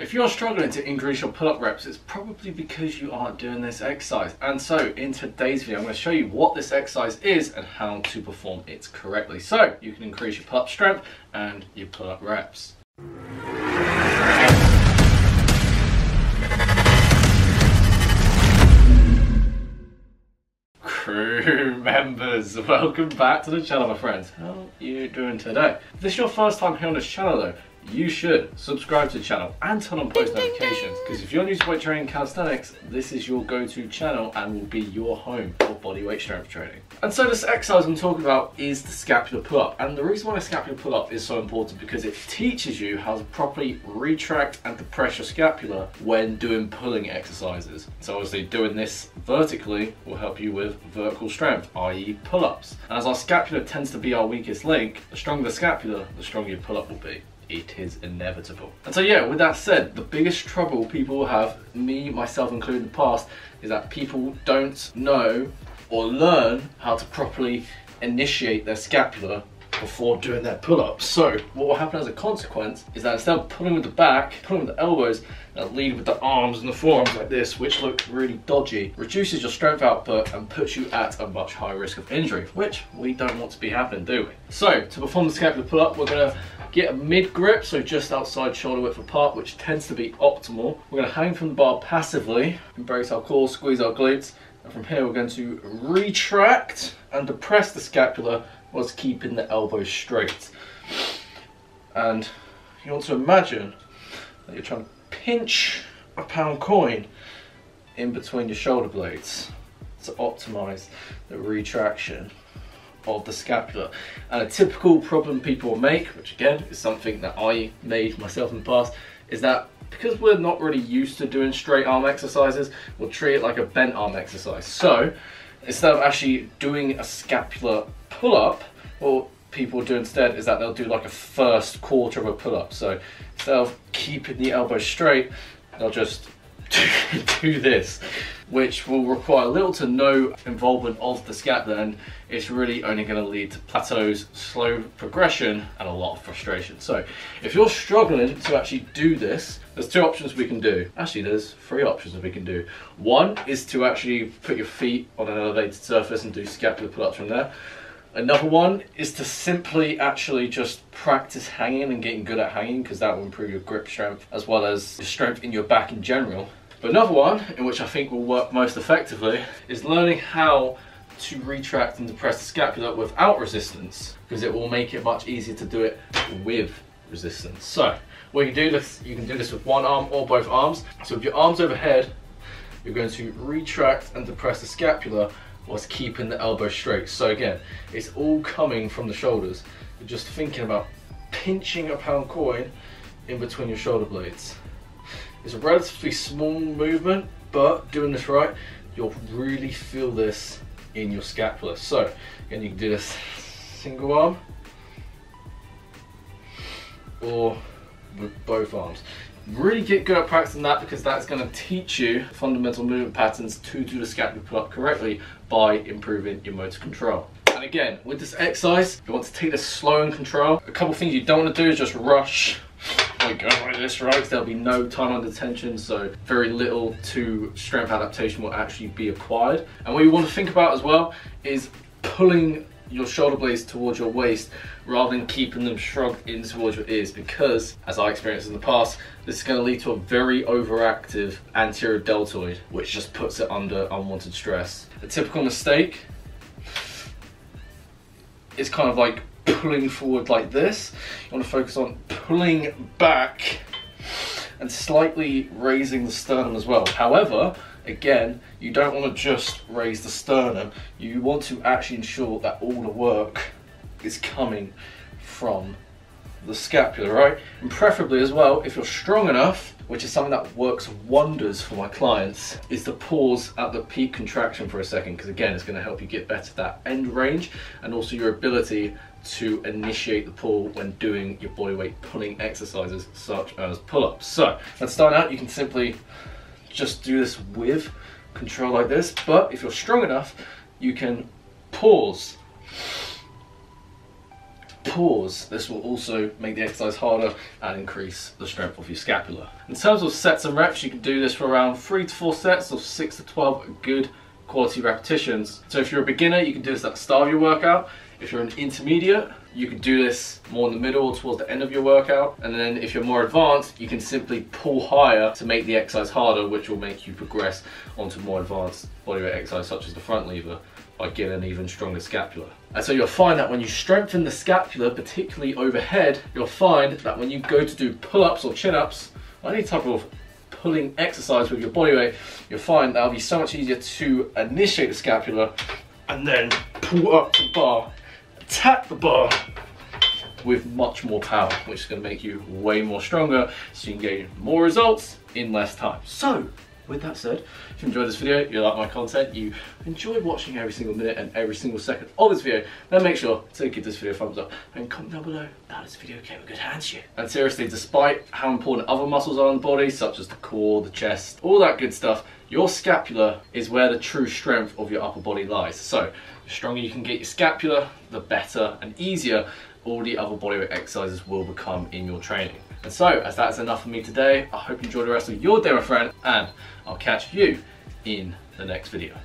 If you're struggling to increase your pull-up reps, it's probably because you aren't doing this exercise. And so in today's video, I'm going to show you what this exercise is and how to perform it correctly, so you can increase your pull-up strength and your pull-up reps. Crew members, welcome back to the channel, my friends. How are you doing today? If this is your first time here on this channel though, you should subscribe to the channel and turn on post notifications, because if you're new to weight training and calisthenics, this is your go-to channel and will be your home for bodyweight strength training. And so this exercise I'm talking about is the scapular pull-up, and the reason why the scapular pull-up is so important because it teaches you how to properly retract and depress your scapula when doing pulling exercises. So obviously doing this vertically will help you with vertical strength, i.e. pull-ups. And as our scapula tends to be our weakest link, the stronger the scapula, the stronger your pull-up will be. It is inevitable. And so yeah, with that said, the biggest trouble people will have, me, myself included in the past, is that people don't know or learn how to properly initiate their scapula before doing their pull-ups. So what will happen as a consequence is that instead of pulling with the back, pulling with the elbows, they'll lead with the arms and the forearms like this, which look really dodgy, reduces your strength output and puts you at a much higher risk of injury, which we don't want to be happening, do we? So to perform the scapular pull-up, we're going to get a mid grip, so just outside shoulder width apart, which tends to be optimal. We're going to hang from the bar passively, embrace our core, squeeze our glutes, and from here we're going to retract and depress the scapula whilst keeping the elbow straight. And you want to imagine that you're trying to pinch a pound coin in between your shoulder blades to optimize the retraction of the scapula. And a typical problem people will make, which again is something that I made myself in the past, is that because we're not really used to doing straight arm exercises, we'll treat it like a bent arm exercise. So instead of actually doing a scapular pull-up, what people do instead is that they'll do like a first quarter of a pull-up. So instead of keeping the elbow straight, they'll just do this, which will require little to no involvement of the scapula, and it's really only going to lead to plateaus, slow progression, and a lot of frustration. So if you're struggling to actually do this, there's two options we can do. Actually, there's three options that we can do. One is to actually put your feet on an elevated surface and do scapular pull-ups from there. Another one is to simply actually just practice hanging and getting good at hanging, because that will improve your grip strength as well as your strength in your back in general. But another one, in which I think will work most effectively, is learning how to retract and depress the scapula without resistance, because it will make it much easier to do it with resistance. So when you do this, you can do this with one arm or both arms. So with your arms overhead, you're going to retract and depress the scapula whilst keeping the elbow straight. So again, it's all coming from the shoulders. You're just thinking about pinching a pound coin in between your shoulder blades. It's a relatively small movement, but doing this right, you'll really feel this in your scapula. So again, you can do this single arm or with both arms. Really get good at practicing that, because that's going to teach you fundamental movement patterns to do the scapular pull-up correctly by improving your motor control. And again, with this exercise, you want to take this slow and control. A couple things you don't want to do is just rush, like go like this, right? Because there'll be no time under tension, so very little to strength adaptation will actually be acquired. And what you want to think about as well is pulling your shoulder blades towards your waist rather than keeping them shrugged in towards your ears, because as I experienced in the past, this is going to lead to a very overactive anterior deltoid, which just puts it under unwanted stress. A typical mistake is kind of like pulling forward like this. You want to focus on pulling back and slightly raising the sternum as well. However, again, you don't want to just raise the sternum. You want to actually ensure that all the work is coming from the scapula, right? And preferably as well, if you're strong enough, which is something that works wonders for my clients, is to pause at the peak contraction for a second, because again, it's going to help you get better at that end range and also your ability to initiate the pull when doing your bodyweight pulling exercises such as pull-ups. So let's start out. You can simply just do this with control like this, but if you're strong enough, you can pause pause. This will also make the exercise harder and increase the strength of your scapula. In terms of sets and reps, you can do this for around 3 to 4 sets of 6 to 12 good quality repetitions. So if you're a beginner, you can do this at the start of your workout. If you're an intermediate, you can do this more in the middle or towards the end of your workout. And then if you're more advanced, you can simply pull higher to make the exercise harder, which will make you progress onto more advanced bodyweight exercise such as the front lever by getting an even stronger scapula. And so you'll find that when you strengthen the scapula, particularly overhead, you'll find that when you go to do pull-ups or chin-ups, or any type of pulling exercise with your body weight, you'll find that'll be so much easier to initiate the scapula and then pull up the bar, attack the bar with much more power, which is going to make you way more stronger so you can gain more results in less time. So with that said, if you enjoyed this video, you like my content, you enjoyed watching every single minute and every single second of this video, then make sure to give this video a thumbs up and comment down below that this video came in good hands to you. And seriously, despite how important other muscles are in the body, such as the core, the chest, all that good stuff, your scapula is where the true strength of your upper body lies. So the stronger you can get your scapula, the better and easier all the other bodyweight exercises will become in your training. And so, as that's enough for me today, I hope you enjoy the rest of your day, my friend, and I'll catch you in the next video.